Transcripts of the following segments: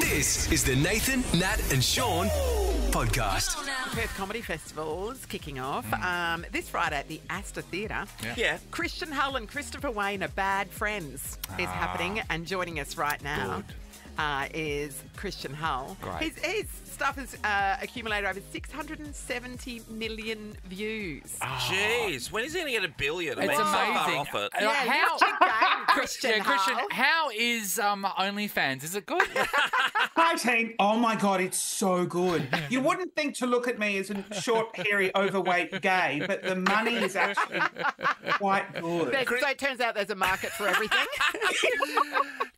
This is the Nathan, Nat and Shaun podcast. Perth Comedy Festival's kicking off this Friday at the Astor Theatre. Yeah. Christian Hull and Christopher Wayne are bad friends is happening, and joining us right now is Christian Hull. Great. His stuff has accumulated over 670 million views. Jeez, when is he going to get a billion? It's so far amazing. off it. Yeah, How- good game, Christian Yeah, Christian, Hull. how is OnlyFans? Is it good? Hi, team. Oh, my God, it's so good. You wouldn't think to look at me as a short, hairy, overweight gay, but the money is actually quite good. So it turns out there's a market for everything.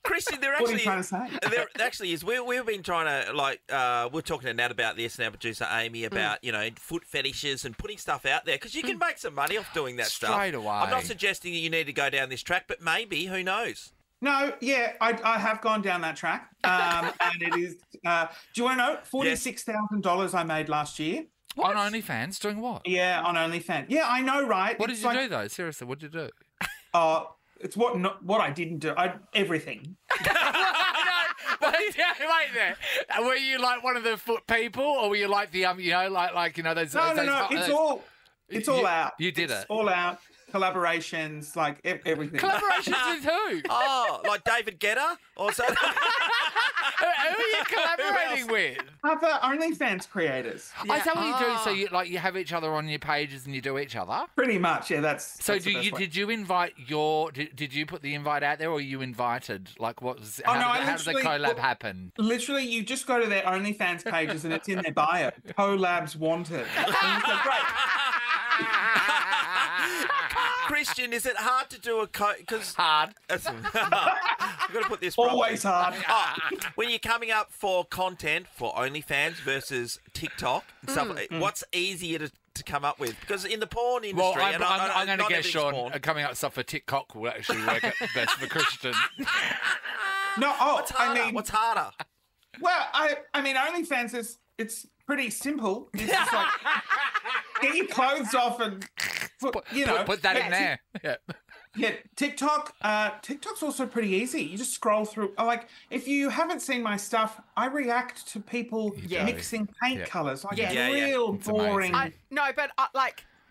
Christian, there What are you actually, trying to say? there actually is. We've been trying to, we're talking to Nat about this and our producer Amy about, foot fetishes and putting stuff out there because you can make some money off doing that stuff. Straight away. I'm not suggesting that you need to go down this track, but maybe, who knows? No, yeah, I have gone down that track. And it is, do you want to know? $46,000 I made last year. On OnlyFans, doing what? Yeah, on OnlyFans. Yeah, I know, right? What It's did you like, do, though? Seriously, what did you do? It's what I didn't do. Everything. Wait there. Were you like one of the foot people, or were you like the those? No. It's all out. You did It's it. all out. Collaborations, like everything. Collaborations with who? Oh, like David Guetta or so? Who are you collaborating with? Other OnlyFans creators. Is that what you do? So you have each other on your pages and you do each other? Pretty much, yeah. So that's the best way. did you invite did you put the invite out there, or you invited? Like what was? How did the collab happen? Literally, you just go to their OnlyFans pages and it's in their bio. Collabs wanted. And you say, great. Christian, is it hard to do a because Hard. I've got to put this properly. Always hard. When you're coming up for content for OnlyFans versus TikTok and stuff, what's easier to come up with? Because in the porn industry, Well, I'm going to not guess, everything's Sean, porn. coming up with stuff for TikTok will actually work out best for Christian. No, What's harder? What's harder? Well, I mean, OnlyFans it's pretty simple. It's just like get your clothes off and put that in there. Yeah. Yeah, TikTok's also pretty easy. You just scroll through. Like, if you haven't seen my stuff, I react to people mixing paint colours. Like, it's real It's boring. amazing.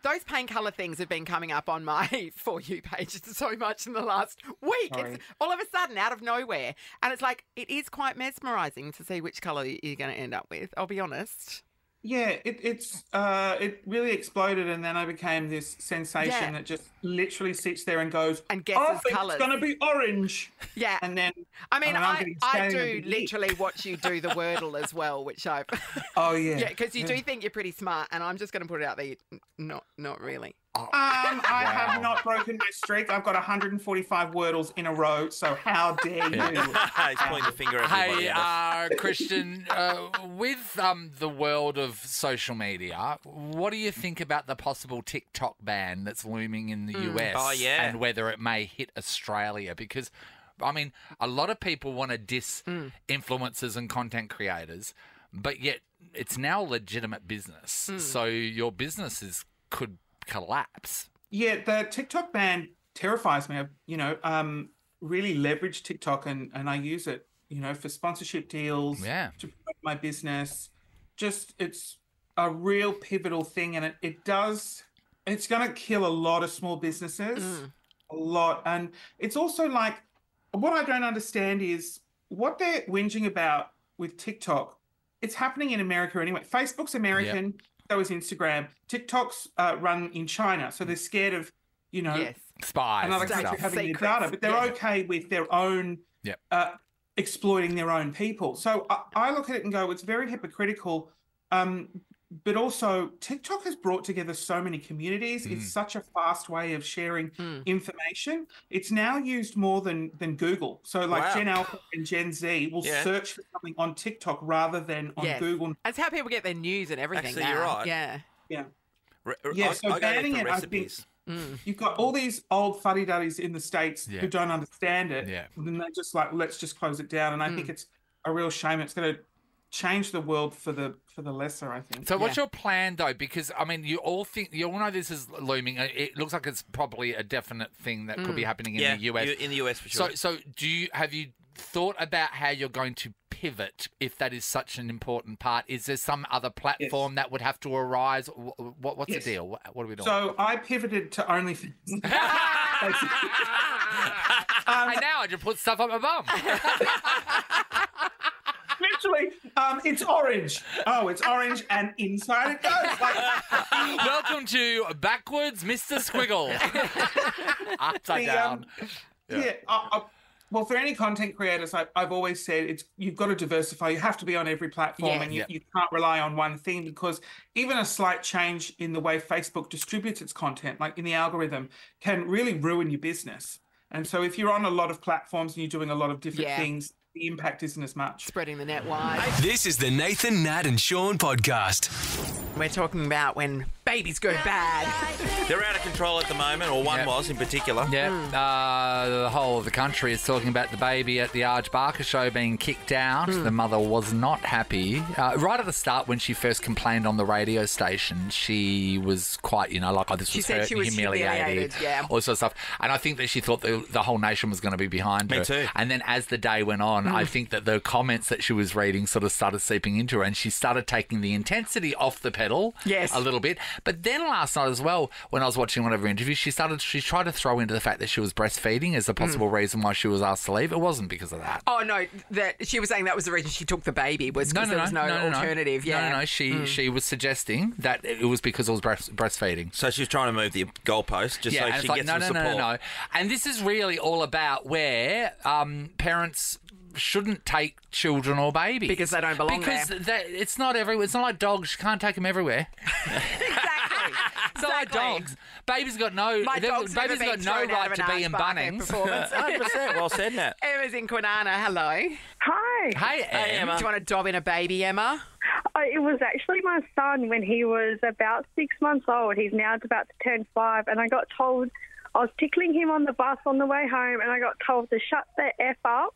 Those paint colour things have been coming up on my For You page so much in the last week. Sorry. It's all of a sudden out of nowhere. And it's like, it is quite mesmerising to see which colour you're going to end up with, I'll be honest. Yeah, it really exploded, and then I became this sensation that just literally sits there and goes, And guesses I think colours. it's going to be orange. Yeah. And then, I mean, I'm getting I staring do at the heat. literally watch you do the Wordle as well, which I've... Oh, yeah. Yeah, because you do think you're pretty smart, and I'm just going to put it out there, not really. I have not broken my streak. I've got 145 Wordles in a row, so how dare you? He's pointing the finger at everybody Hey, else. Christian, with the world of social media, what do you think about the possible TikTok ban that's looming in the US? Oh, yeah. And whether it may hit Australia? Because, I mean, a lot of people want to diss influencers and content creators, but yet it's now a legitimate business. So your businesses could collapse. Yeah, the TikTok ban terrifies me. I, really leverage TikTok and I use it, for sponsorship deals, Yeah. to promote my business. Just, it's a real pivotal thing, and it's going to kill a lot of small businesses, a lot. And it's also like, what I don't understand is what they're whinging about with TikTok. It's happening in America anyway. Facebook's American. So is Instagram. TikTok's run in China, so they're scared of, Yes. Spies another and country stuff. having their Secrets. data, but they're okay with their own exploiting their own people. So I look at it and go, it's very hypocritical. But also, TikTok has brought together so many communities. It's such a fast way of sharing information. It's now used more than Google. So, like Gen Alpha and Gen Z will search for something on TikTok rather than on Google. That's how people get their news and everything Actually, now. you're right. Yeah. Yeah. Yeah, So I go there banning for it, recipes. I think you've got all these old fuddy-duddies in the States who don't understand it. Yeah. And then they're just like, let's just close it down. And I think it's a real shame. It's going to change the world for the lesser, I think. So what's your plan, though? Because, I mean, you all know this is looming. It looks like it's probably a definite thing that could be happening in the US. In the US for sure. So have you thought about how you're going to pivot if that is such an important part? Is there some other platform that would have to arise? What's the deal? What are we doing? So I pivoted to OnlyFans. And now I just put stuff up my bum. Literally, it's orange. Oh, it's orange, and inside it goes. Welcome to Backwards Mr. Squiggle. Upside down. Well, for any content creators, I've always said you've got to diversify. You have to be on every platform, and you can't rely on one thing, because even a slight change in the way Facebook distributes its content, like in the algorithm, can really ruin your business. And so if you're on a lot of platforms and you're doing a lot of different things, the impact isn't as much. Spreading the net wide. This is the Nathan, Nat and Shaun podcast. We're talking about when babies go bad. They're out of control at the moment, or one was in particular. Yeah, the whole of the country is talking about the baby at the Arj Barker show being kicked out. The mother was not happy. Right at the start, when she first complained on the radio station, she was quite, this was hurt and humiliated, all this sort of stuff. And I think that she thought the whole nation was going to be behind her. Me too. And then as the day went on, I think that the comments that she was reading sort of started seeping into her, and she started taking the intensity off the pedal a little bit. But then last night as well, when I was watching one of her interviews, she tried to throw into the fact that she was breastfeeding as a possible reason why she was asked to leave. It wasn't because of that. Oh, no, that she was saying that was the reason she took the baby, was because there was no alternative. No. She was suggesting that it was because it was breastfeeding. So she was trying to move the goalpost just so she gets some support. No. And this is really all about where parents shouldn't take children or babies because they don't belong there. Because it's not everywhere. It's not like dogs. You can't take them everywhere. Exactly. It's not like dogs. Babies got no right to be in Bunnings. 100%. Well said, Nat. Emma's in Kwinana. Hello. Hi. Hey, Emma. Do you want to dob in a baby, Emma? It was actually my son when he was about 6 months old. He's now about to turn 5, and I got told I was tickling him on the bus on the way home, and I got told to shut the F up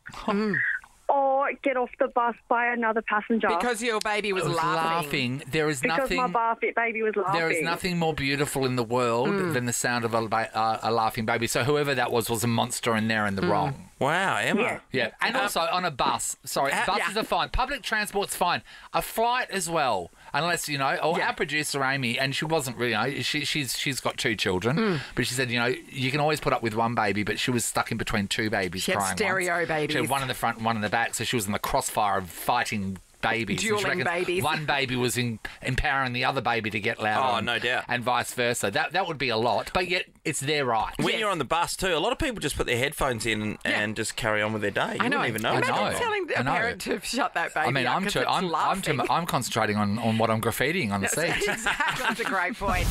or get off the bus by another passenger. Because your baby was laughing. There is nothing. Because my baby was laughing. There is nothing more beautiful in the world than the sound of a laughing baby. So whoever that was a monster in there in the wrong. Wow, Emma. Yeah. And also on a bus. Sorry, buses are fine. Public transport's fine. A flight as well. Unless, our producer, Amy, and she wasn't really, she's got 2 children, but she said, you can always put up with one baby, but she was stuck in between 2 babies she had crying stereo babies. She had one in the front and one in the back, so she was in the crossfire of fighting babies. Dueling babies. One baby was empowering the other baby to get louder. Oh, no doubt. And vice versa. That would be a lot, but yet it's their right. When you're on the bus too, a lot of people just put their headphones in and just carry on with their day. You wouldn't even know. Imagine telling a parent to shut that baby. I mean, I'm concentrating on what I'm graffitiing on the seat. Exactly. That's a great point.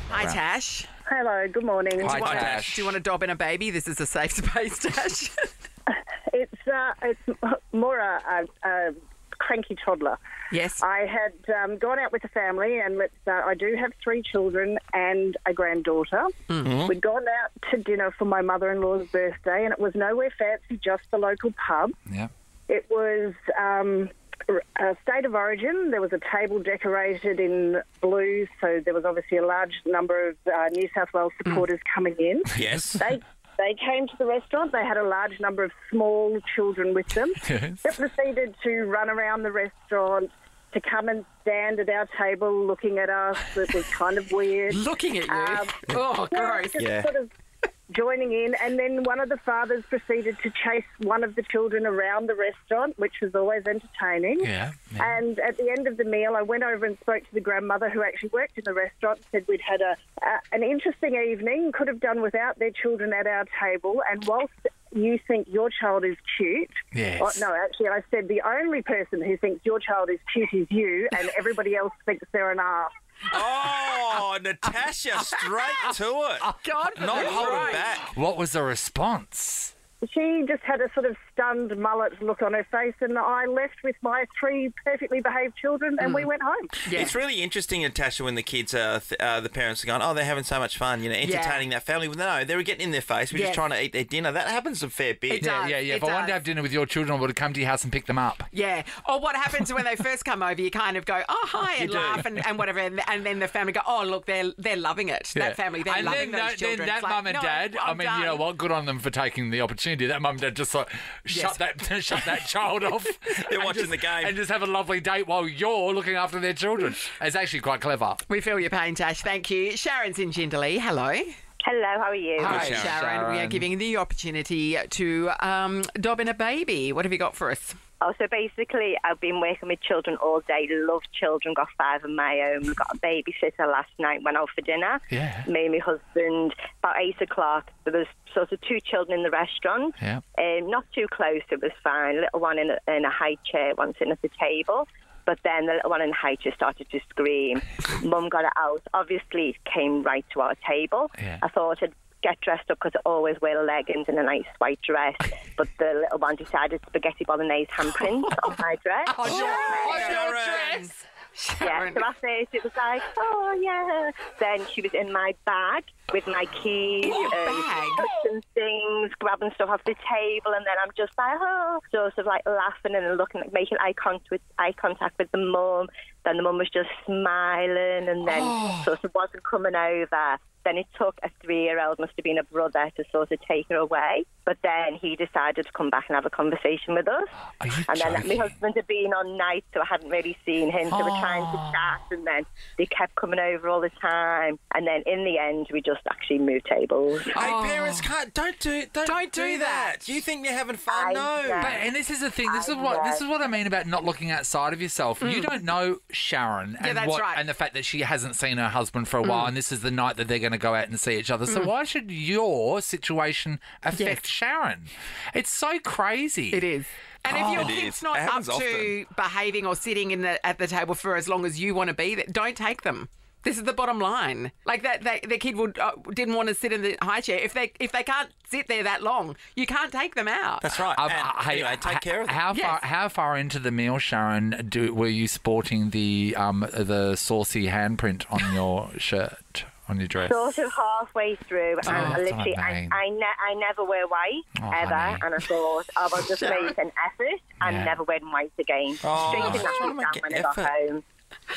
Hi, Tash. Hello, good morning. Hi, Tash. Do you want to dob in a baby? This is a safe space, Tash. It's more a cranky toddler. Yes. I had gone out with the family, and I do have 3 children and a granddaughter. Mm-hmm. We'd gone out to dinner for my mother-in-law's birthday, and it was nowhere fancy, just the local pub. Yeah. It was a state of origin. There was a table decorated in blue, so there was obviously a large number of New South Wales supporters coming in. Yes. They came to the restaurant. They had a large number of small children with them. Yes. They proceeded to run around the restaurant, to come and stand at our table looking at us. It was kind of weird. Looking at you? Gross. Just sort of joining in. And then one of the fathers proceeded to chase one of the children around the restaurant, which was always entertaining. Yeah. And at the end of the meal, I went over and spoke to the grandmother who actually worked in the restaurant, said we'd had an interesting evening, could have done without their children at our table. And whilst you think your child is cute. Yes. No, actually, I said the only person who thinks your child is cute is you, and everybody else thinks they're an arse. Oh, Natasha, straight to it. God, not holding back. What was the response? She just had a sort of stunned mullet look on her face, and I left with my 3 perfectly behaved children, and we went home. Yeah. It's really interesting, Natasha, when the kids the parents are going, oh, they're having so much fun, entertaining that family. Well, no, they were getting in their face. We're just trying to eat their dinner. That happens a fair bit. It does. Yeah. If I wanted to have dinner with your children, I would have come to your house and picked them up. Yeah. Or what happens when they first come over, you kind of go, oh, hi, and laugh and whatever, and then the family go, oh, look, they're loving it. That family, they're loving those children. Then that mum and dad, you know what, good on them for taking the opportunity watching you do that, Mum and Dad just like shut that child off. They're watching the game. And just have a lovely date while you're looking after their children. It's actually quite clever. We feel your pain, Tash. Thank you. Sharon's in Jindalee. Hello. Hello, how are you? Hi, Sharon. We are giving you the opportunity to dob in a baby. What have you got for us? Oh, so basically, I've been working with children all day. Love children. Got 5 of my own. Got a babysitter last night. Went out for dinner. Yeah. Me and my husband. About 8 o'clock. There was sort of 2 children in the restaurant. Yeah. Not too close. It was fine. Little one in a high chair, one sitting at the table. But then the little one in the high chair started to scream. Mum got it out. Obviously, came right to our table. Yeah. I thought I'd get dressed up because I always wear leggings and a nice white dress. But the little one decided spaghetti bolognese handprints on my dress. Your dress. Yeah, so at first it was like, oh, yeah. Then she was in my bag with my keys and things, grabbing stuff off the table, and then I'm just like, oh, sort of like laughing and looking, like making eye contact with the mum. Then the mum was just smiling and then sort of wasn't coming over. Then it took a 3-year-old, must have been a brother, to sort of take her away. But then he decided to come back and have a conversation with us. Are you And then joking? my husband had been on night, so I hadn't really seen him. So we're trying to chat, and then they kept coming over all the time. And then in the end, we just actually moved tables. Hey, parents can't. Don't do that. Do you think they're having fun? I No. know. But, and this is the thing. This is what I mean about not looking outside of yourself. You don't know Sharon and that's right. and the fact that she hasn't seen her husband for a while, and this is the night that they're going to go out and see each other. So why should your situation affect Sharon? It's so crazy. It is. And if your It kid's is. not It up happens to behaving or sitting at the table for as long as you want to be there, don't take them. This is the bottom line. Like the kid didn't want to sit in the high chair. If they can't sit there that long, you can't take them out. That's right. And anyway, take care of them. How far into the meal, Sharon, were you sporting the saucy handprint on your shirt? On your dress? Sort of halfway through, and I literally, I never wear white, ever, honey. and I thought, I'll just make an effort and never wear white again. Straight in that when I got home.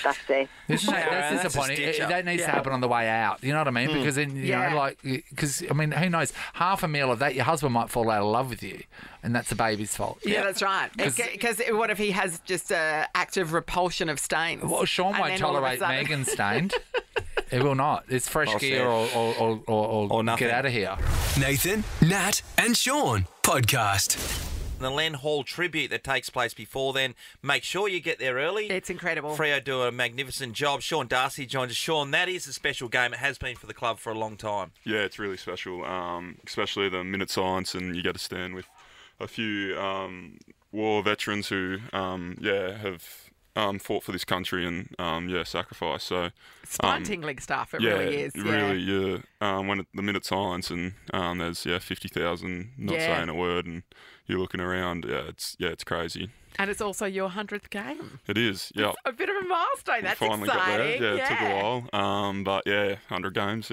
That's it. That's Sharon, disappointing. that's a stitch-up. That needs to happen on the way out. You know what I mean? Because then, you know, I mean, who knows? Half a meal of that, your husband might fall out of love with you, and that's the baby's fault. Yeah, that's right. Because what if he has just an active repulsion of stains? Well, Sean And won't then all of a tolerate sudden- Megan stained. He will not. It's fresh Well gear said. or nothing. get out of here. Nathan, Nat, and Sean podcast. The Len Hall tribute that takes place before then. Make sure you get there early. It's incredible. Freo do a magnificent job. Sean Darcy joins us. Sean, that is a special game. It has been for the club for a long time. Yeah, it's really special, especially the minute silence, and you get to stand with a few war veterans who, have fought for this country and, sacrificed. So Spine-tingling stuff, it yeah, really is. Really, when the minute silence and there's 50,000 not saying a word, and you're looking around, it's crazy. And it's also your 100th game. It is, yeah. A bit of a milestone. That's Finally exciting. got there. Yeah, it took a while. But 100 games,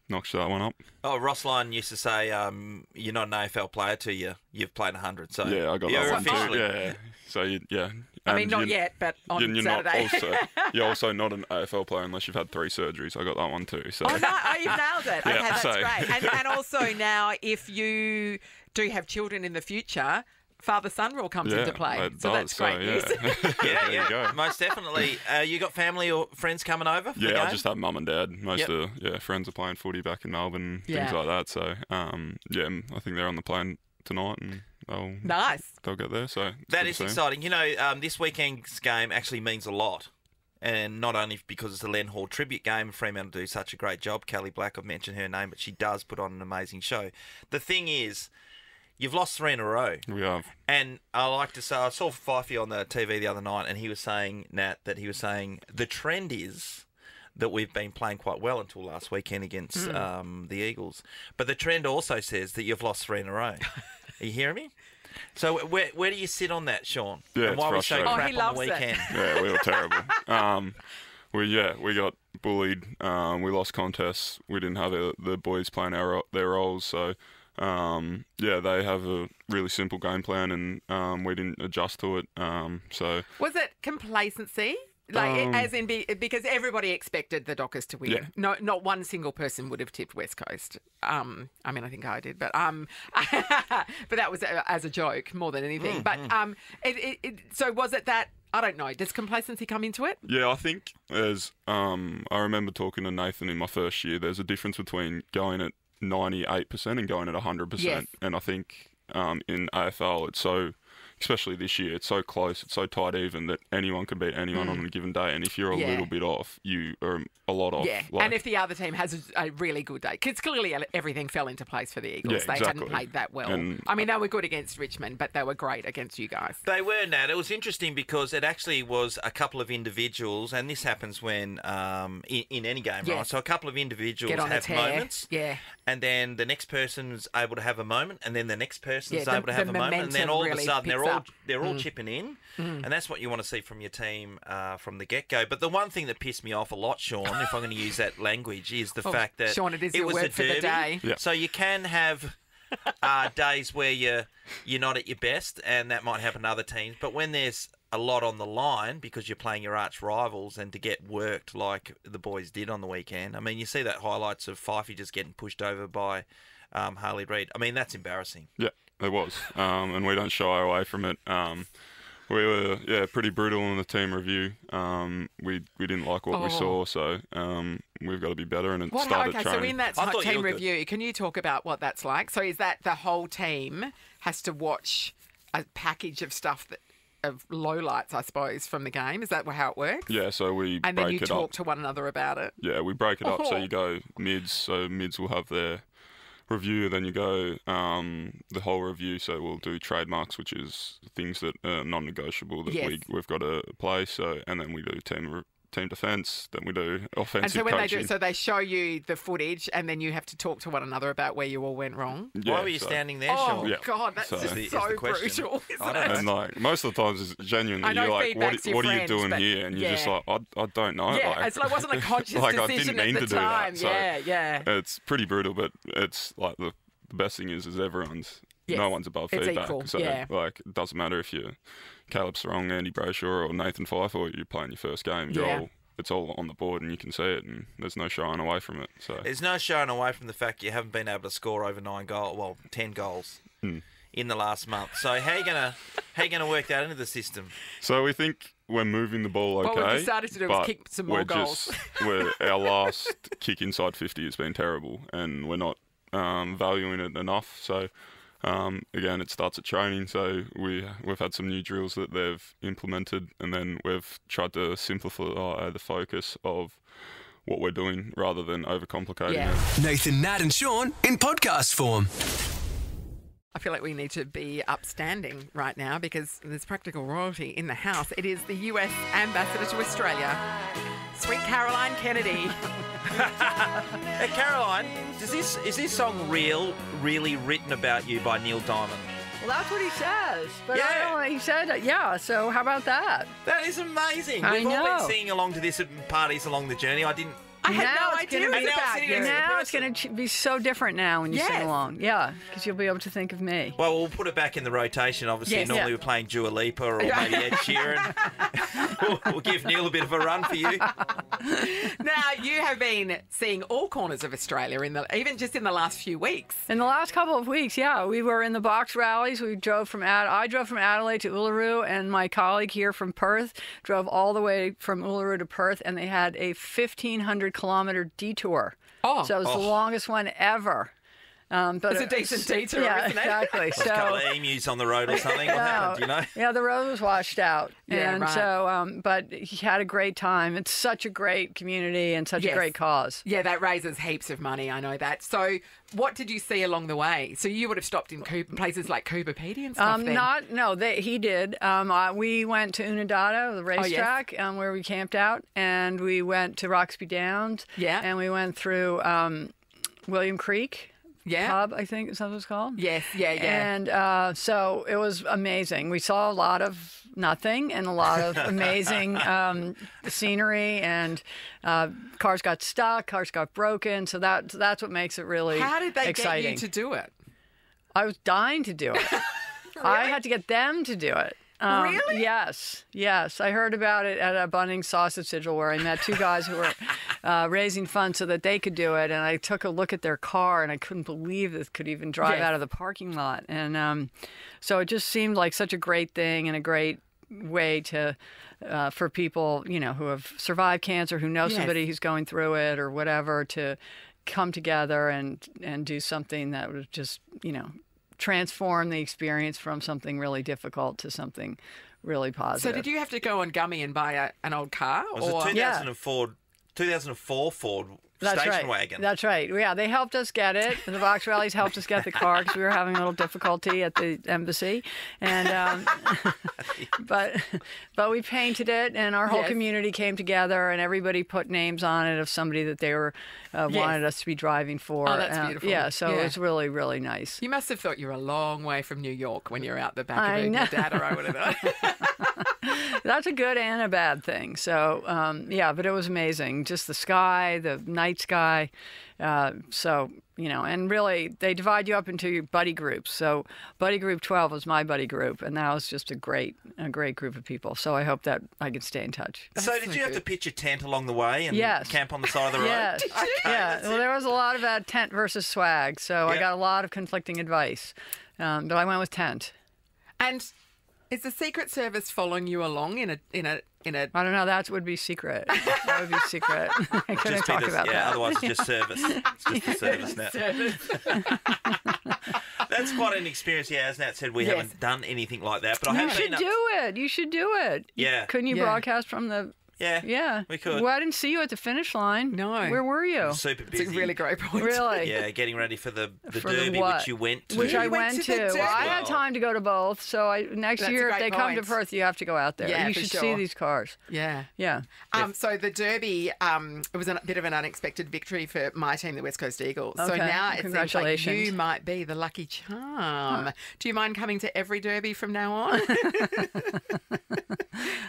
knocks that one up. Oh, Rossline used to say, you're not an AFL player till you've played 100. So Yeah, I got you're that one officially. too. Yeah. So I mean, And not yet, but on you're Saturday. you're also not an AFL player unless you've had 3 surgeries. I got that one too. So Oh, no, you've nailed it. Okay, Yeah, that's so- great. And also now, if you do have children in the future, father-son rule comes into play. it So does, that's great news. Yeah, There you go. most definitely. You got family or friends coming over? For the Yeah, I game? just have mum and dad. Most Yep. of the friends are playing footy back in Melbourne, Yeah. things like that. So I think they're on the plane tonight, and Nice. they'll get there. So it's That good is to see 'em. exciting. You know, this weekend's game actually means a lot. And not only because it's the Len Hall tribute game, Fremantle do such a great job. Kelly Black, I've mentioned her name, but she does put on an amazing show. The thing is, you've lost 3 in a row. We have. And I like to say, I saw Fifey on the TV the other night, and he was saying, Nat, the trend is that we've been playing quite well until last weekend against the Eagles. But the trend also says that you've lost 3 in a row. Are you hearing me? So where do you sit on that, Sean? Yeah, and it's why we so frustrating. crap Oh, he on loves the it. weekend? Yeah, we were terrible. We got bullied. We lost contests. We didn't have the boys playing their roles. So they have a really simple game plan, and we didn't adjust to it. So Was it complacency? Because everybody expected the Dockers to win. Yeah. No, not one single person would have tipped West Coast. I mean, I think I did, but but that was as a joke more than anything. But so was it that? I don't know. Does complacency come into it? Yeah, I think there's. I remember talking to Nathan in my first year. There's a difference between going at 98% and going at 100%. Yes. And I think in AFL, it's so, especially this year, it's so close, it's so tight even that anyone can beat anyone on a given day. And if you're a little bit off, you are a lot off. Yeah, and if the other team has a really good day, because clearly everything fell into place for the Eagles. Yeah, they exactly. hadn't played that well. And, I mean, they were good against Richmond, but they were great against you guys. They were, Nat. It was interesting because it actually was a couple of individuals, and this happens when in any game, right? So a couple of individuals have moments, and then the next person's able to have a moment, and then the next person's able to have a moment, and then all of a sudden they're all chipping in, and that's what you want to see from your team from the get-go. But the one thing that pissed me off a lot, Sean, if I'm going to use that language, is the fact that Sean, it is your was word a for the derby. day. Yeah. So you can have days where you're not at your best, and that might happen to other teams. But when there's a lot on the line because you're playing your arch rivals, and to get worked like the boys did on the weekend, I mean, you see that highlights of Fifey just getting pushed over by Harley Reid. I mean, that's embarrassing. Yeah, it was. And we don't shy away from it. We were, pretty brutal in the team review. We didn't like what we saw, so we've got to be better, and it started training. So in that team review, can you talk about what that's like? So is that the whole team has to watch a package of stuff of lowlights, I suppose, from the game? Is that how it works? Yeah, so we and break then you it talk up. to one another about it? Yeah, we break it up. So you go mids, so mids will have their review, then you go the whole review, so we'll do trademarks, which is things that are non-negotiable that we've got to play, so, and then we do team defence, then we do offensive and so when coaching. they show you the footage, and then you have to talk to one another about where you all went wrong. Yeah, Why were you standing there, Sean? Yeah. God, that's just so brutal, isn't it? And like most of the times, it's genuinely I know you're like, feedback's your what are you friend, doing but here? And you're just like, I don't know. Yeah, like, it's like, it wasn't a conscious like, I decision didn't mean at to the do time. that. So Yeah. it's pretty brutal, but it's like the best thing is everyone's. No one's above it's feedback. Equal. So, like, it doesn't matter if you're Caleb Sarong, Andy Brayshaw, or Nathan Fife, or you're playing your first game. It's all on the board, and you can see it, and there's no shying away from it. So there's no shying away from the fact you haven't been able to score over 10 goals in the last month. So how are you gonna work that into the system? So we think we're moving the ball okay. What we decided to do was kick some more goals. Our last kick inside 50 has been terrible, and we're not valuing it enough. So again, it starts at training. So we've had some new drills that they've implemented, and then we've tried to simplify the focus of what we're doing rather than overcomplicating it. Nathan, Nat and Sean in podcast form. I feel like we need to be upstanding right now because there's practical royalty in the house. It is the US Ambassador to Australia, Sweet Caroline Kennedy. Hey, Caroline, is this song really written about you by Neil Diamond? Well, that's what he says. But Yeah. I don't know, he said it. Yeah, so how about that? That is amazing. I We've all know. been singing along to this at parties along the journey. I had Now no it's idea gonna it was be- about sitting you. next to the Now it's person. going to be so different now when you Yes. sing along. Yeah, because you'll be able to think of me. Well, we'll put it back in the rotation. Obviously, Yes. normally Yeah. we're playing Dua Lipa or maybe Ed Sheeran. we'll give Neil a bit of a run for you. Now, you have been seeing all corners of Australia, even just in the last few weeks. In the last couple of weeks, yeah, we were in the box rallies. I drove from Adelaide to Uluru, and my colleague here from Perth drove all the way from Uluru to Perth, and they had a 1,500-kilometer detour. Oh. So it was the longest one ever. But It's a decent detour, yeah, isn't it? exactly. A couple of So emus on the road or something. What happened, do you know? yeah, the road was washed out, Yeah, and right. so but he had a great time. It's such a great community and such Yes. a great cause. Yeah, that raises heaps of money. I know that. So, what did you see along the way? So, you would have stopped in places like Cooper Pedy and stuff. then. He did. We went to Unadilla, the racetrack, where we camped out, and we went to Roxby Downs. Yeah. And we went through William Creek. Yeah. Pub, I think is that what it's called. Yes. Yeah. And so it was amazing. We saw a lot of nothing and a lot of amazing scenery, and cars got stuck, cars got broken. So that's what makes it really How did they exciting. get you to do it? I was dying to do it. I had to get them to do it. Really? Yes. I heard about it at a Bunnings sausage sigil where I met two guys who were raising funds so that they could do it. And I took a look at their car, and I couldn't believe this could even drive out of the parking lot. And so it just seemed like such a great thing and a great way to for people, who have survived cancer, who know somebody who's going through it or whatever, to come together and do something that would just, transform the experience from something really difficult to something really positive. So did you have to go on Gummy and buy an old car? Was it 2004 Ford station wagon? That's right. Yeah, they helped us get it. The Vox Rallies helped us get the car because we were having a little difficulty at the embassy, and but we painted it, and our whole community came together, and everybody put names on it of somebody that they were wanted us to be driving for. Oh, that's beautiful. Yeah, so it was really, really nice. You must have thought you were a long way from New York when you were out the back of your dad or I would have thought. That's a good and a bad thing. So, but it was amazing. Just the sky, the night sky. And really, they divide you up into buddy groups. So buddy group 12 was my buddy group, and that was just a great group of people. So I hope that I can stay in touch. So did you have to pitch a tent along the way and camp on the side of the road? Yes. Well, there was a lot about tent versus swag, so I got a lot of conflicting advice. But I went with tent. And is the Secret Service following you along in a? I don't know. That would be secret. That would be secret. I couldn't talk about that. Otherwise, it's just service. It's just the service, Nat. That's quite an experience. Yeah, as Nat said, we haven't done anything like that. But You should do it. Yeah. Couldn't you broadcast from the? Yeah, we could. Well, I didn't see you at the finish line. No. Where were you? Super busy. It's a really great point. Really? Yeah, getting ready for the For Derby, what? which you went to. Which I You went went to the to. Derby? Well, I had time to go to both. So next That's a year, if great they come to point. Perth, you have to go out there. Yeah, You for should sure. see these cars. Yeah. Yeah. So the Derby, it was a bit of an unexpected victory for my team, the West Coast Eagles. So Okay. now it seems like Congratulations. you might be the lucky charm. Do you mind coming to every Derby from now on?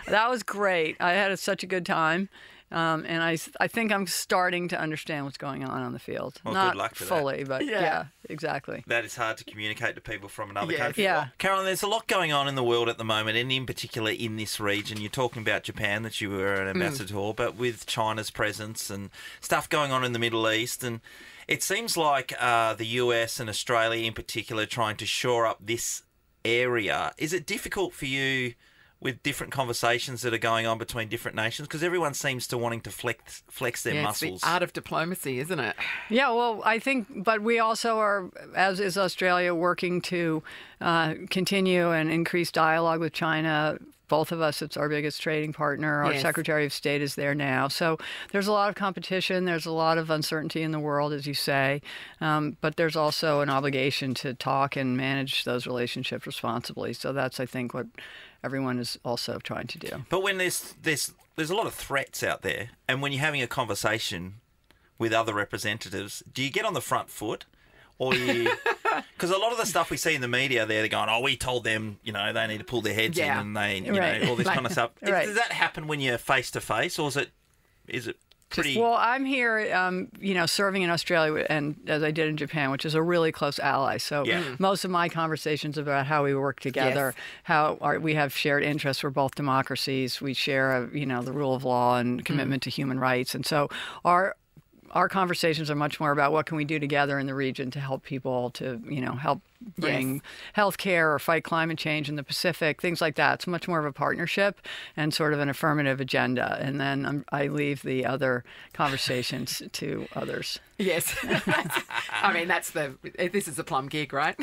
That was great. I had such a good time. And I think I'm starting to understand what's going on the field. Well, Not good luck to that. fully, but Yeah. exactly. That is hard to communicate to people from another Yes. country. Yeah. Carolyn, there's a lot going on in the world at the moment, and in particular in this region. You're talking about Japan, that you were an ambassador, but with China's presence and stuff going on in the Middle East. And it seems like the US and Australia in particular trying to shore up this area. Is it difficult for you with different conversations that are going on between different nations? Because everyone seems to wanting to flex their muscles. It's the art of diplomacy, isn't it? Yeah, well, I think, but we also are, as is Australia, working to continue and increase dialogue with China. Both of us, it's our biggest trading partner. Our Yes. Secretary of State is there now. So there's a lot of competition. There's a lot of uncertainty in the world, as you say. But there's also an obligation to talk and manage those relationships responsibly. So that's, I think, what everyone is also trying to do. But when there's a lot of threats out there, and when you're having a conversation with other representatives, do you get on the front foot? Or you... Because a lot of the stuff we see in the media, they're going, oh, we told them, they need to pull their heads in and they, Right. all this kind of stuff. Right. Does that happen when you're face to face, or is it pretty... Well, I'm here, serving in Australia, and as I did in Japan, which is a really close ally. So most of my conversations about how we work together, we have shared interests. We're both democracies. We share, the rule of law and commitment to human rights. And so our conversations are much more about what can we do together in the region to help people to, help bring health care or fight climate change in the Pacific, things like that. It's much more of a partnership and sort of an affirmative agenda. And then I leave the other conversations to others. Yes. I mean, this is a plum gig, right?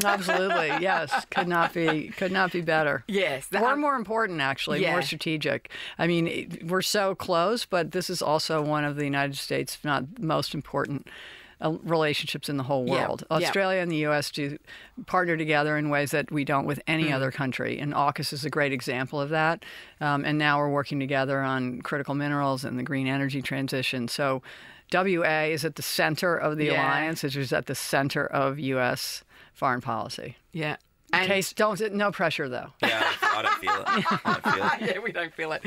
Absolutely. Yes. Could not be better. Yes. Or more important, actually, more strategic. I mean, we're so close, but this is also one of the United States, if not most important relationships in the whole world. Australia and the U.S. do partner together in ways that we don't with any other country. And AUKUS is a great example of that. And now we're working together on critical minerals and the green energy transition. So WA is at the center of the alliance, which is at the center of U.S. foreign policy. Yeah. In case, no pressure, though. Yeah, I don't feel it. Yeah, we don't feel it.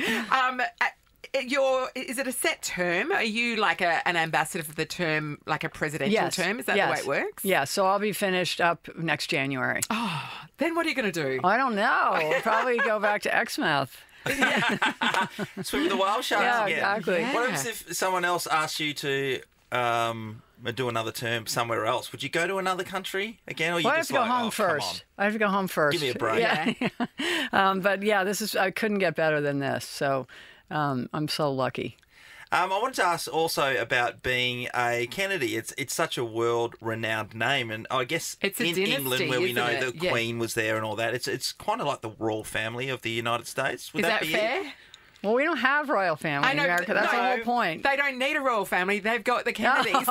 is it a set term? Are you like an ambassador for the term, like a presidential term? Is that the way it works? Yeah, so I'll be finished up next January. Oh, then what are you going to do? I don't know. I'll probably go back to Exmouth. Swim with the whale sharks Yeah, again. exactly. Yeah. What happens if someone else asks you to do another term somewhere else? Would you go to another country again, or you Well, I have just to go like, home oh, first. I have to go home first. Give me a break. Yeah. But yeah, I couldn't get better than this. So I'm so lucky. I wanted to ask also about being a Kennedy. It's such a world-renowned name, and I guess It's a in dynasty, England, where we isn't know it? the Yeah. Queen was there and all that, it's kind of like the royal family of the United States. Would Is that be fair? it? Well, we don't have royal family in America. That's the whole point. They don't need a royal family. They've got the Kennedys.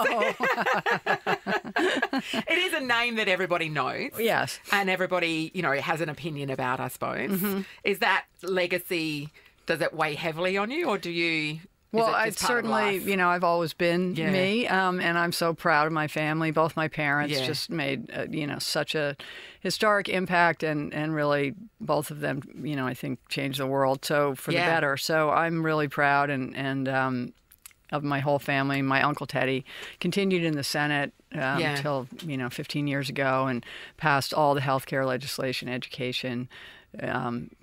It is a name that everybody knows. Yes. And everybody, has an opinion about, I suppose. Is that legacy, does it weigh heavily on you, or do you... Well, is it it's just part of certainly, life? I've always been Yeah. me, and I'm so proud of my family. Both my parents Yeah. just made, such a historic impact, and really both of them, I think changed the world for the Yeah. better. So I'm really proud, and of my whole family. My Uncle Teddy continued in the Senate until 15 years ago, and passed all the healthcare legislation, education,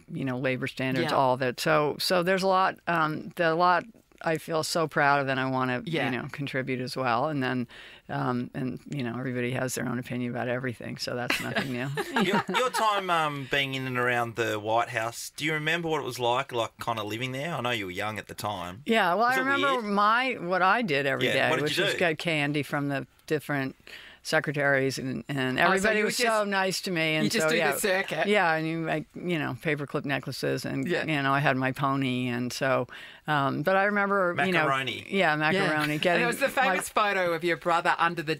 labor standards, Yeah. all of it. So there's a lot I feel so proud of, and I want to, Yeah. contribute as well. And then, everybody has their own opinion about everything, so that's nothing new. Your time being in and around the White House, do you remember what it was like kind of living there? I know you were young at the time. Yeah, well, Was I it remember weird? what I did every Yeah, day, what did which you was do? get candy from the different secretaries, and everybody you was would so just- nice to me. And you just so, do yeah, the circuit. Yeah, and you make paperclip necklaces, and Yeah. I had my pony, and so. But I remember Macaroni. macaroni. And Getting there was the famous photo of your brother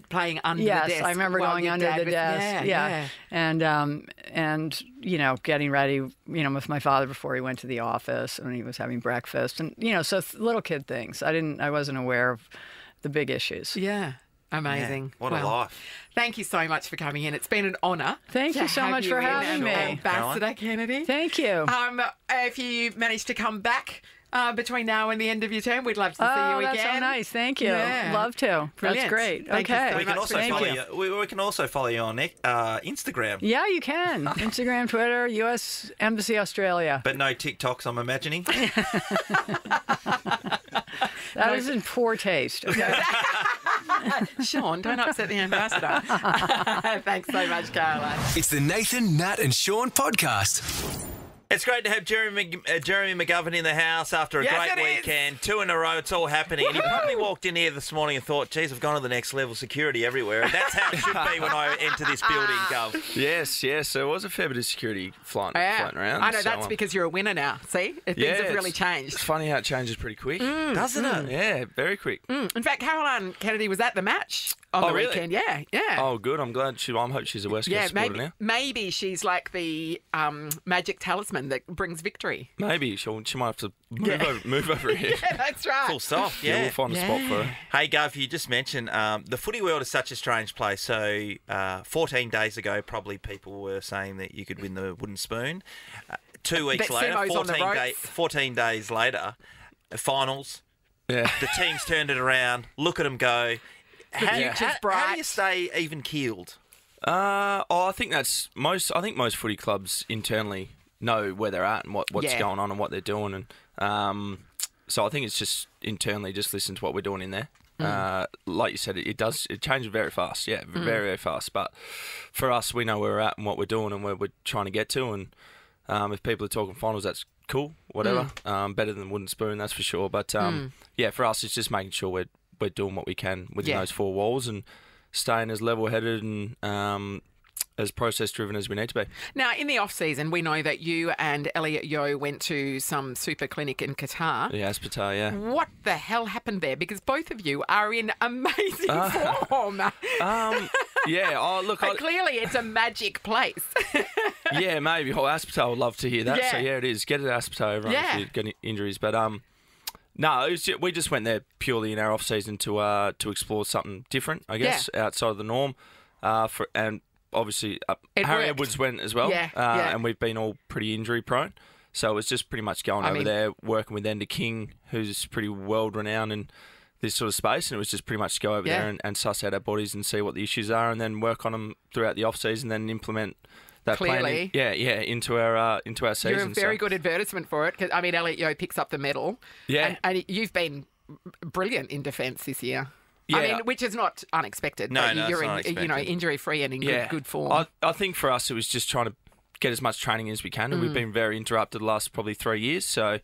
playing under the Yes, desk. I remember while going your under dad the was- desk. Yeah. And getting ready, with my father before he went to the office, and he was having breakfast, and so little kid things. I wasn't aware of the big issues. Yeah. Amazing. Yeah, what a life. Thank you so much for coming in. It's been an honour. Thank to you so have much you for in, having me. Ambassador Kennedy. Thank you. If you manage to come back between now and the end of your term, we'd love to see you that's again. so nice. Thank you. Yeah. Love to. Brilliant. That's great. Thank you Okay. so We can much also for follow being you. We can also follow you on Instagram. Yeah, you can. Instagram, Twitter, U.S. Embassy Australia. But no TikToks, I'm imagining. That is in poor taste. Okay. Sean, don't upset the ambassador. Thanks so much, Caroline. It's the Nathan, Nat and Shaun podcast. It's great to have Jeremy McGovern in the house after a Yes, great it is. weekend. 2 in a row, it's all happening. And he probably walked in here this morning and thought, geez, I've gone to the next level, security everywhere. And that's how it should be when I enter this building, Gov. Yes. There was a fair bit of security floating around. I know, so, that's because you're a winner now. See? Things have really It's changed. funny how it changes pretty quick. Doesn't it? Yeah, very quick. In fact, Caroline Kennedy was at the match on the really? weekend. Yeah. Oh, good. I'm glad. I hope she's a West Coast supporter now. maybe she's like the magic talisman that brings victory. Maybe she might have to move over here. Yeah, that's right. Full stop, Yeah, yeah. we'll find a spot for her. Hey, Gov, you just mentioned the footy world is such a strange place. So 14 days ago, probably people were saying that you could win the wooden spoon. 2 weeks Bet later, Simo's on the 14 days later, finals. Yeah. The team's turned it around. Look at them go. future's How do bright. you stay even keeled? I think that's most. I think most footy clubs internally know where they're at and what's Yeah. going on and what they're doing, and so I think it's just internally just listen to what we're doing in there. Like you said, it changes very fast. Yeah, very very fast. But for us, we know where we're at and what we're doing and where we're trying to get to. And if people are talking finals, that's cool. Whatever, better than wooden spoon, that's for sure. But yeah, for us, it's just making sure we're doing what we can within those four walls and staying as level-headed and as process-driven as we need to be. Now, in the off-season, we know that you and Elliot Yeo went to some super clinic in Qatar. Yeah, Aspartar, yeah. What the hell happened there? Because both of you are in amazing form. Yeah, Clearly, it's a magic place. yeah, maybe. Oh, Aspartar would love to hear that. Yeah. So, yeah, it is. Get it at Aspartar, everyone, Yeah. if you get any injuries. But, no, we just went there purely in our off-season to explore something different, I guess, outside of the norm. And obviously, It Harry worked. Edwards went as well. Yeah. And we've been all pretty injury-prone. So it was just pretty much going over there, working with Ender King, who's pretty world renowned in this sort of space, and it was just pretty much go over there and suss out our bodies and see what the issues are, and then work on them throughout the off season, then implement that plan. Into our season. You're a very good advertisement for it, because Elliot Yeo picks up the medal. Yeah, and you've been brilliant in defence this year. Yeah. Which is not unexpected. No, but no, you're it's not unexpected. Injury free and in good form. I think for us it was just trying to get as much training as we can, and we've been very interrupted the last probably 3 years. So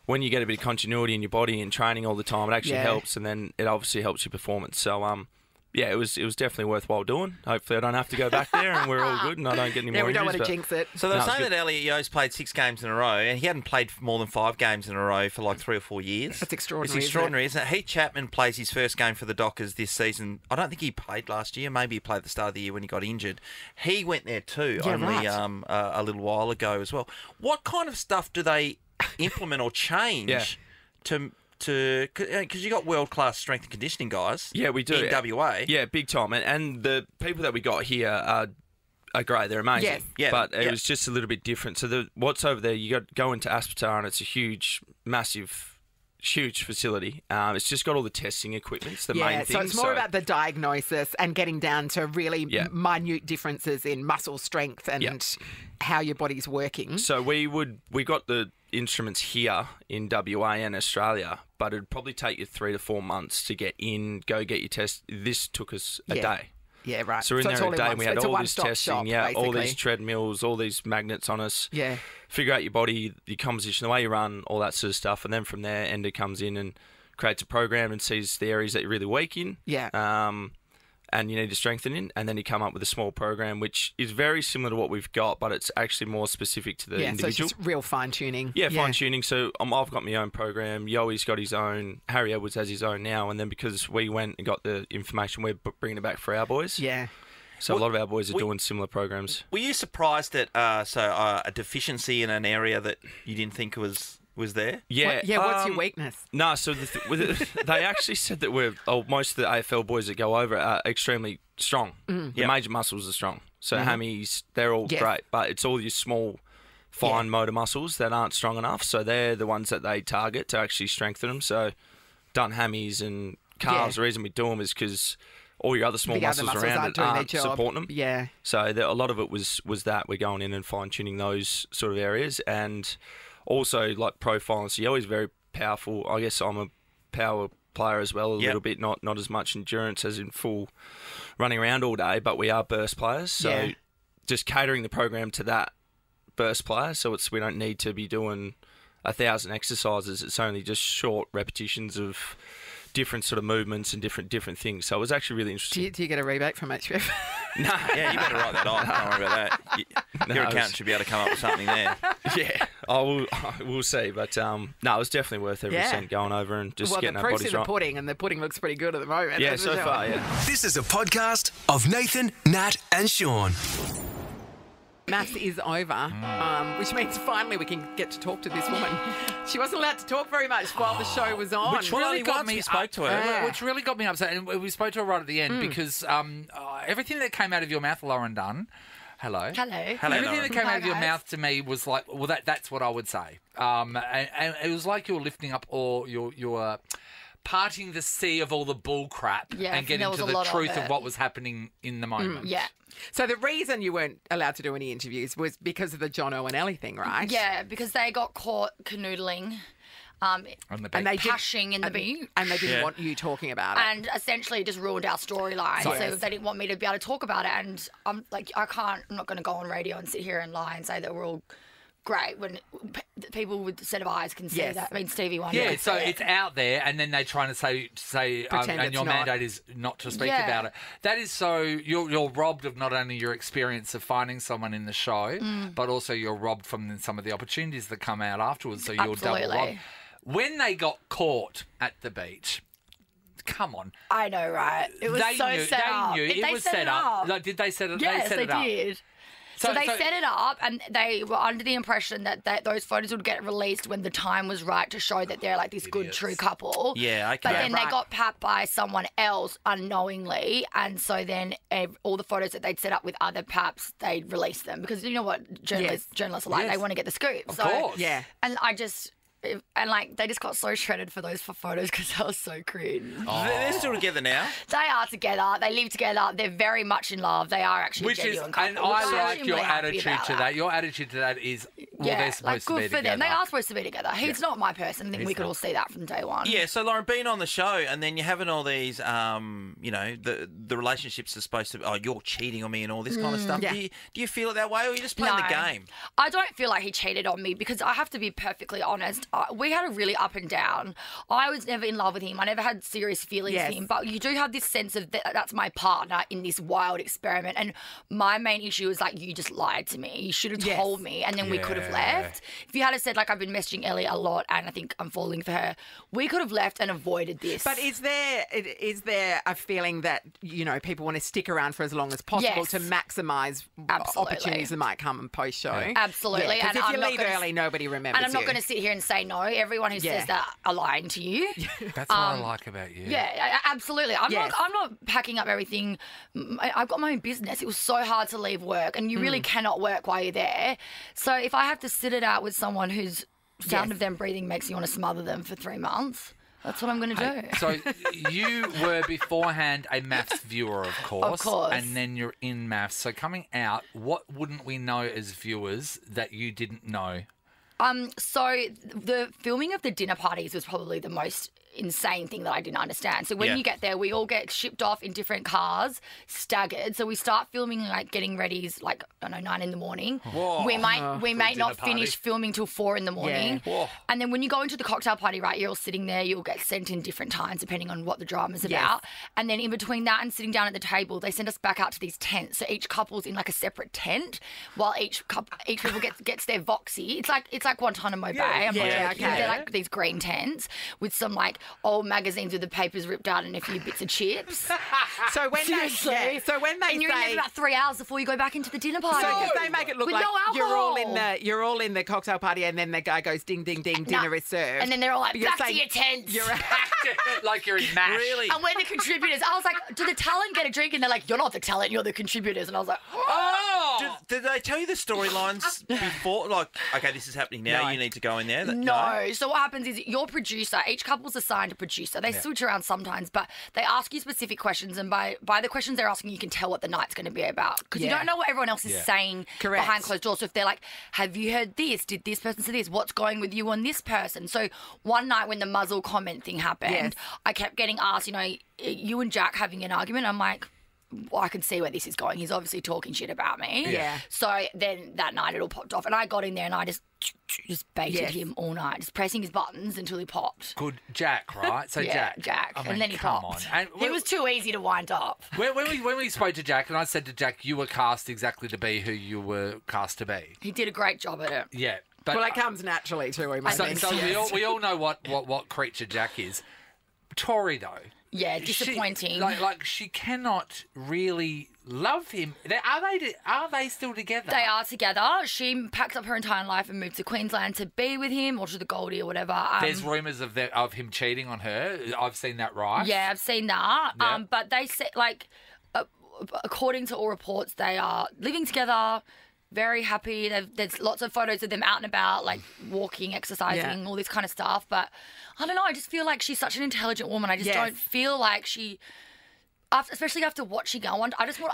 when you get a bit of continuity in your body and training all the time, it actually helps, and then it obviously helps your performance. So it was definitely worthwhile doing. Hopefully I don't have to go back there and we're all good and I don't get any more we injuries. don't want to jinx it. So they were saying that Elliot Yeo's played 6 games in a row, and he hadn't played more than 5 games in a row for like 3 or 4 years. That's extraordinary. It's extraordinary, isn't it? Heath Chapman plays his first game for the Dockers this season. I don't think he played last year. Maybe he played at the start of the year when he got injured. He went there too, a little while ago as well. What kind of stuff do they implement or change because you got world-class strength and conditioning guys. Yeah, we do. In WA. Yeah, big time. And the people that we got here are great. They're amazing. Yes. Yeah. But it was just a little bit different. So what's over there, you go into Aspetar and it's a huge facility. It's just got all the testing equipment. The main thing. So it's more about the diagnosis and getting down to really minute differences in muscle strength and how your body's working. So we got the instruments here in WA and Australia, but it'd probably take you 3 to 4 months to get in, go get your test. This took us a day. Yeah, right. So we're in there a day and we had all this testing, shop, all these treadmills, all these magnets on us. Yeah. Figure out your body, your composition, the way you run, all that sort of stuff. And then from there, Ender comes in and creates a program and sees the areas that you're really weak in. Yeah. And you need to strengthen in, and then you come up with a small program, which is very similar to what we've got, but it's actually more specific to the individual. So it's just real fine-tuning. Yeah, fine-tuning. So I've got my own program. Yoey's got his own. Harry Edwards has his own now. And then because we went and got the information, we're bringing it back for our boys. Yeah. So a lot of our boys are doing similar programs. Were you surprised at a deficiency in an area that you didn't think was there? Yeah. What's your weakness? No, so they actually said that most of the AFL boys that go over are extremely strong. The major muscles are strong. So hammies, they're all great, but it's all your small, fine motor muscles that aren't strong enough. So they're the ones that they target to actually strengthen them. So done hammies and calves. The reason we do them is because all your other small muscles around it aren't supporting them. Yeah. So a lot of it was that we're going in and fine-tuning those sort of areas, and also like profiling. So Yoey's very powerful. I guess I'm a power player as well, a little bit, not as much endurance as in full running around all day, but we are burst players. So just catering the program to that burst player. So we don't need to be doing 1,000 exercises. It's only just short repetitions of different sort of movements and different things. So it was actually really interesting. Do you get a rebate from HBF? No. Yeah, you better write that off. Don't worry about that. Your accountant should be able to come up with something there. Yeah, we'll see. But it was definitely worth every cent going over and just getting our bodies right. Well, the proof's in the pudding, and the pudding looks pretty good at the moment. Yeah, so far, yeah. This is a podcast of Nathan, Nat and Shaun. Maths is over, which means finally we can get to talk to this woman. She wasn't allowed to talk very much while the show was on. Which really got me spoke to her. Which really got me upset. And we spoke to her right at the end because everything that came out of your mouth, Lauren Dunn. Hello. Hello, Everything Lauren. that came out of your mouth to me was like, well, that's what I would say. And it was like you were lifting up or you were parting the sea of all the bull crap and getting to the truth of what was happening in the moment. Yeah. So the reason you weren't allowed to do any interviews was because of the John Owen thing, right? Yeah, because they got caught canoodling. And they pashing in the beach. And they didn't want you talking about it. And essentially just ruined our storyline. So they didn't want me to be able to talk about it. And I'm like, I'm not going to go on radio and sit here and lie and say that we're all great when people with a set of eyes can see that. I mean, Stevie Wonder. Yeah, so it's out there, and then they're trying to say, and your mandate is not to speak about it. That is so you're robbed of not only your experience of finding someone in the show, but also you're robbed from some of the opportunities that come out afterwards. So you're double robbed. When they got caught at the beach. Come on. I know, right? It was set up. They knew. It was set up. Like, did they set it? Yes, they set it up. Did. So they set it up, and they were under the impression that those photos would get released when the time was right to show that they're like this good, true couple. Yeah, okay. But then they got papped by someone else unknowingly, and so then all the photos that they'd set up with other paps, they'd release them because you know what journalists are like. They want to get the scoop. Of course. Yeah. And they just got so shredded for those photos because they were so cringe. They're still together now. They are together. They live together. They're very much in love. They are actually a genuine couple. And I like your really happy attitude about to that. Your attitude to that is, they're supposed to be good for together. them. They are supposed to be together. He's not my person. I think we could not. all see that from day one. Yeah, so Lauren, being on the show and then you're having all these, the relationships are supposed to, you're cheating on me and all this kind of stuff. Yeah. Do you feel it that way or are you just playing the game? I don't feel like he cheated on me because I have to be perfectly honest. We had a really up and down. I was never in love with him. I never had serious feelings for him. But you do have this sense of that's my partner in this wild experiment. And my main issue is like, you just lied to me. You should have told me and then we could have left. If you had said like, I've been messaging Ellie a lot and I think I'm falling for her, we could have left and avoided this. But is there a feeling that, people want to stick around for as long as possible to maximise opportunities that might come post-show? Absolutely. Because and if you leave early, nobody remembers And I'm not you. going to sit here and say no. Everyone who says that are lying to you. That's what I like about you. Yeah, absolutely. I'm not packing up everything. I've got my own business. It was so hard to leave work, and you really cannot work while you're there. So if I have to sit it out with someone whose sound of them breathing makes you want to smother them for 3 months, that's what I'm going to do. So you were beforehand a maths viewer, of course. Of course. And then you're in maths. So coming out, what wouldn't we know as viewers that you didn't know? So the filming of the dinner parties was probably the most insane thing that I didn't understand. So when you get there, we all get shipped off in different cars, staggered. So we start filming, like getting ready, like, I don't know, 9 in the morning. Whoa. We may not party. finish filming till 4 in the morning. Yeah. Whoa. And then when you go into the cocktail party, right, you're all sitting there, you'll get sent in different times depending on what the drama's about. And then in between that and sitting down at the table, they send us back out to these tents. So each couple's in like a separate tent while each people gets their voxy. It's like Guantanamo Bay. I'm not joking. They're like these green tents with some like old magazines with the papers ripped out and a few bits of chips. So when Seriously. and you're in there for about 3 hours before you go back into the dinner party. So because they make it look With like no you're all in the cocktail party, and then the guy goes ding ding ding, dinner is served, and then they're all like, You're back to saying- your tents. Like you're in MASH. Really? And we're the contributors. I was like, do the talent get a drink? And they're like, you're not the talent, you're the contributors. And I was like, Did they tell you the storylines before? Like, okay, this is happening now. You need to go in there. No. So what happens is your producer, each couple's assigned a producer. They switch around sometimes, but they ask you specific questions, and by the questions they're asking, you can tell what the night's going to be about because you don't know what everyone else is saying behind closed doors. So if they're like, have you heard this? Did this person say this? What's going with you on this person? So one night when the muzzle comment thing happened, I kept getting asked, you and Jack having an argument. I'm like, well, I can see where this is going. He's obviously talking shit about me. Yeah. So then that night it all popped off, and I got in there and I just baited him all night, just pressing his buttons until he popped. Good Jack, right? So Jack. I mean, and then he come popped. on. And He was too easy to wind up. when we spoke to Jack, and I said to Jack, you were cast exactly to be who you were cast to be. He did a great job at it. Yeah. But well, it comes naturally to him. I think. So we all know what creature Jack is. Tori, though. Yeah, disappointing. She cannot really love him. Are they still together? They are together. She packed up her entire life and moved to Queensland to be with him or to the Goldie or whatever. There's rumours of him cheating on her. I've seen that, right? Yeah, I've seen that. Yeah. But they say, according to all reports, they are living together, very happy. There's lots of photos of them out and about, like walking, exercising, all this kind of stuff. But I don't know. I just feel like she's such an intelligent woman. I just don't feel like she... especially after watching it, I like that's to know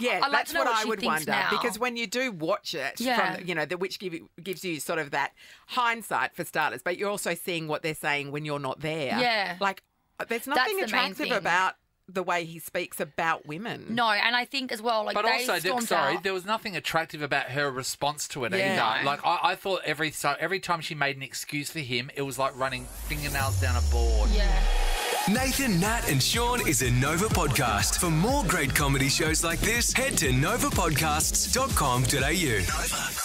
what what I she would thinks wonder now. Because when you do watch it, from, which gives you sort of that hindsight for starters, but you're also seeing what they're saying when you're not there. Yeah, like there's nothing That's the main attractive thing. about the way he speaks about women. No, and I think as well, like, but they also, stormed out. there was nothing attractive about her response to it Yeah. either. Like I thought every time she made an excuse for him, it was like running fingernails down a board. Yeah. Nathan, Nat and Shaun is a Nova podcast. For more great comedy shows like this, head to novapodcasts.com.au. Nova.